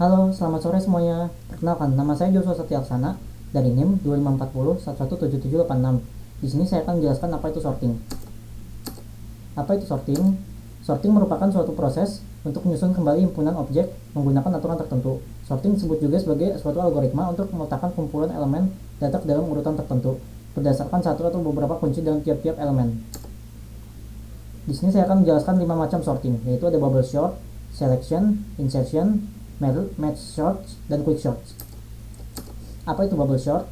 Halo, selamat sore semuanya. Perkenalkan, nama saya Joshua Setiaksana dari NIM 2540117786. Di sini saya akan menjelaskan apa itu sorting. Apa itu sorting? Sorting merupakan suatu proses untuk menyusun kembali himpunan objek menggunakan aturan tertentu. Sorting disebut juga sebagai suatu algoritma untuk meletakkan kumpulan elemen data ke dalam urutan tertentu berdasarkan satu atau beberapa kunci dalam tiap-tiap elemen. Di sini saya akan menjelaskan 5 macam sorting, yaitu ada bubble sort, selection, insertion, merge sort, dan quick sort. Apa itu bubble sort?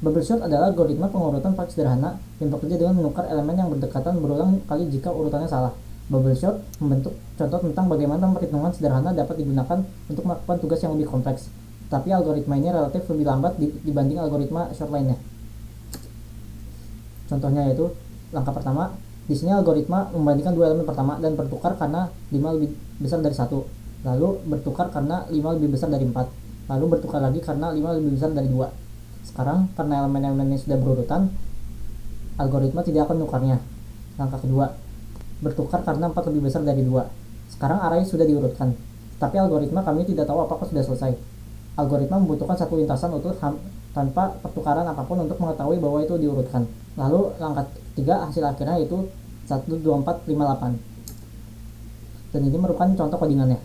Bubble sort adalah algoritma pengurutan paling sederhana yang bekerja dengan menukar elemen yang berdekatan berulang kali jika urutannya salah. Bubble sort membentuk contoh tentang bagaimana perhitungan sederhana dapat digunakan untuk melakukan tugas yang lebih kompleks, tapi algoritma ini relatif lebih lambat dibanding algoritma sort lainnya. Contohnya yaitu langkah pertama, di sini algoritma membandingkan dua elemen pertama dan bertukar karena 5 lebih besar dari 1, lalu bertukar karena 5 lebih besar dari 4, lalu bertukar lagi karena 5 lebih besar dari 2. Sekarang karena elemen-elemennya sudah berurutan, algoritma tidak akan menukarnya. Langkah kedua, bertukar karena 4 lebih besar dari 2. Sekarang array sudah diurutkan, tapi algoritma kami tidak tahu apakah sudah selesai. Algoritma membutuhkan satu lintasan utuh tanpa pertukaran apapun untuk mengetahui bahwa itu diurutkan. Lalu langkah 3 hasil akhirnya yaitu 12458. Dan ini merupakan contoh codingannya.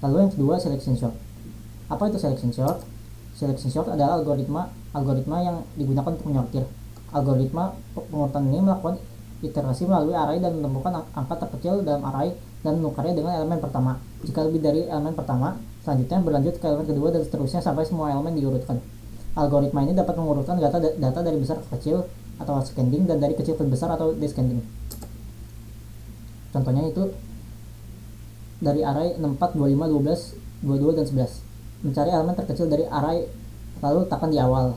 Lalu yang kedua, selection sort. Apa itu selection sort? Selection sort adalah algoritma yang digunakan untuk menyortir. Algoritma pengurutan ini melakukan iterasi melalui array dan menemukan angka terkecil dalam array dan menukarnya dengan elemen pertama. Jika lebih dari elemen pertama, selanjutnya berlanjut ke elemen kedua dan seterusnya sampai semua elemen diurutkan. Algoritma ini dapat mengurutkan data dari besar ke kecil atau ascending dan dari kecil ke besar atau descending. Contohnya itu dari array 64, 25, 12, 22, dan 11. Mencari elemen terkecil dari array lalu tekan di awal.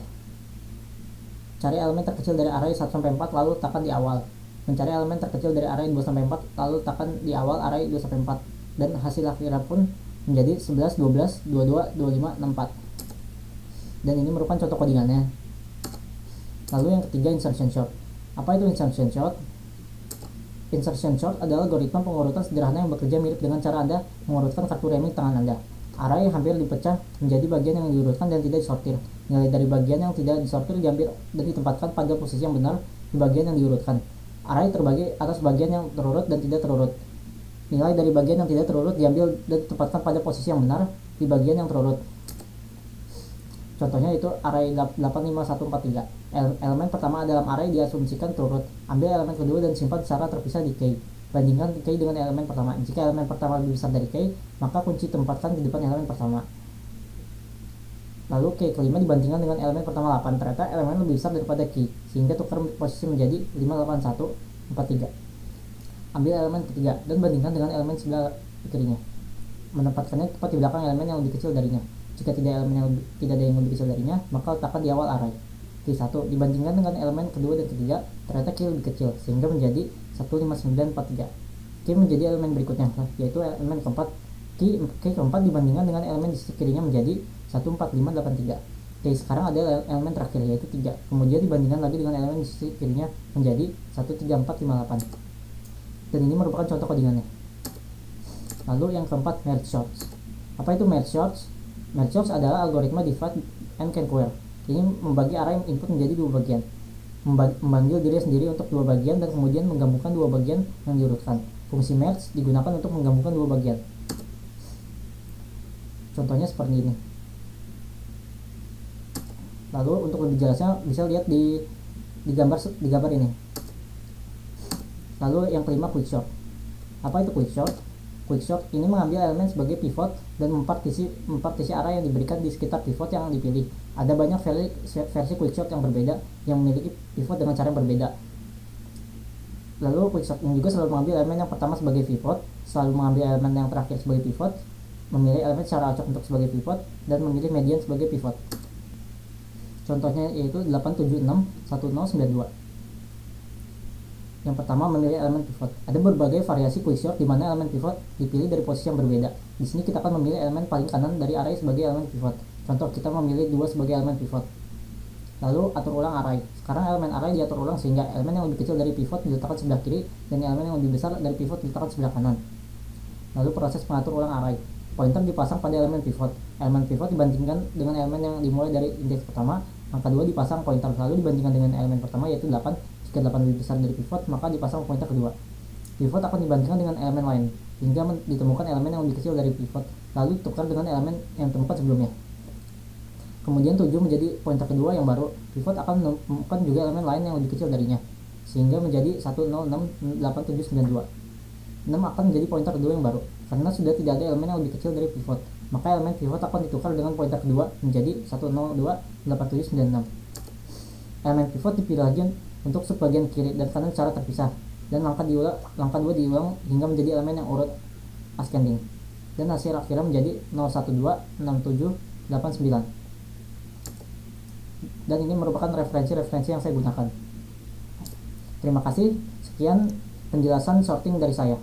Cari elemen terkecil dari array 1 sampai 4 lalu tekan di awal. Mencari elemen terkecil dari array 2 sampai 4 lalu tekan di awal array 2 sampai 4. Dan hasil akhirnya pun menjadi 11, 12, 22, 25, 64. Dan ini merupakan contoh codingannya. Lalu yang ketiga, insertion sort. Apa itu insertion sort? Insertion sort adalah algoritma pengurutan sederhana yang bekerja mirip dengan cara Anda mengurutkan kartu remi tangan Anda. Array hampir dipecah menjadi bagian yang diurutkan dan tidak disortir. Nilai dari bagian yang tidak disortir diambil dan ditempatkan pada posisi yang benar di bagian yang diurutkan. Array terbagi atas bagian yang terurut dan tidak terurut. Nilai dari bagian yang tidak terurut diambil dan ditempatkan pada posisi yang benar di bagian yang terurut. Contohnya itu array 85143. Elemen pertama dalam array diasumsikan terurut. Ambil elemen kedua dan simpan secara terpisah di key. Bandingkan key dengan elemen pertama. Jika elemen pertama lebih besar dari key, maka kunci tempatkan di depan elemen pertama. Lalu key kelima dibandingkan dengan elemen pertama 8. Ternyata elemen lebih besar daripada key, sehingga tukar posisi menjadi 58143. Ambil elemen ketiga dan bandingkan dengan elemen sebelah kirinya. Menempatkannya tepat di belakang elemen yang lebih kecil darinya. Jika tidak ada yang lebih kecil darinya, maka letakkan di awal array. Key 1 dibandingkan dengan elemen kedua dan ketiga, ternyata key lebih kecil, sehingga menjadi 15943. Key menjadi elemen berikutnya, yaitu elemen keempat. Key keempat dibandingkan dengan elemen di sisi kirinya menjadi 14583. Oke, sekarang ada elemen terakhir yaitu 3. Kemudian dibandingkan lagi dengan elemen di sisi kirinya menjadi 13458. Dan ini merupakan contoh codingannya. Lalu yang keempat, merge sorts. Apa itu merge sorts? Merge sorts adalah algoritma divide and conquer. Ini membagi array input menjadi dua bagian, memanggil diri sendiri untuk dua bagian dan kemudian menggabungkan dua bagian yang diurutkan. Fungsi merge digunakan untuk menggabungkan dua bagian. Contohnya seperti ini. Lalu untuk lebih jelasnya bisa lihat di gambar ini. Lalu yang kelima, quick sort. Apa itu quick sort? Quick sort ini mengambil elemen sebagai pivot dan mempartisi array yang diberikan di sekitar pivot yang dipilih. Ada banyak versi quick sort yang berbeda yang memiliki pivot dengan cara yang berbeda. Lalu quick sort ini juga selalu mengambil elemen yang pertama sebagai pivot, selalu mengambil elemen yang terakhir sebagai pivot, memilih elemen secara acak untuk sebagai pivot, dan memilih median sebagai pivot. Contohnya yaitu 8761092. Yang pertama, memilih elemen pivot. Ada berbagai variasi quick sort di mana elemen pivot dipilih dari posisi yang berbeda. Di sini kita akan memilih elemen paling kanan dari array sebagai elemen pivot. Contoh, kita memilih 2 sebagai elemen pivot. Lalu atur ulang array. Sekarang elemen array diatur ulang sehingga elemen yang lebih kecil dari pivot diletakkan sebelah kiri dan elemen yang lebih besar dari pivot diletakkan sebelah kanan. Lalu proses mengatur ulang array. Pointer dipasang pada elemen pivot. Elemen pivot dibandingkan dengan elemen yang dimulai dari indeks pertama. Angka 2 dipasang pointer lalu dibandingkan dengan elemen pertama yaitu 8. Jika 8 lebih besar dari pivot, maka dipasang pointer kedua. Pivot akan dibandingkan dengan elemen lain hingga ditemukan elemen yang lebih kecil dari pivot, lalu ditukar dengan elemen yang ditemukan sebelumnya. Kemudian 7 menjadi pointer kedua yang baru. Pivot akan menemukan juga elemen lain yang lebih kecil darinya, sehingga menjadi 106872. 6 akan menjadi pointer kedua yang baru. Karena sudah tidak ada elemen yang lebih kecil dari pivot, maka elemen pivot akan ditukar dengan pointer kedua menjadi 1028796. Elemen pivot dipilih lagi untuk sebagian kiri dan kanan secara terpisah, dan langkah 2 diulang hingga menjadi elemen yang urut ascending, dan hasil akhirnya menjadi 0126789. Dan ini merupakan referensi-referensi yang saya gunakan. Terima kasih. Sekian penjelasan sorting dari saya.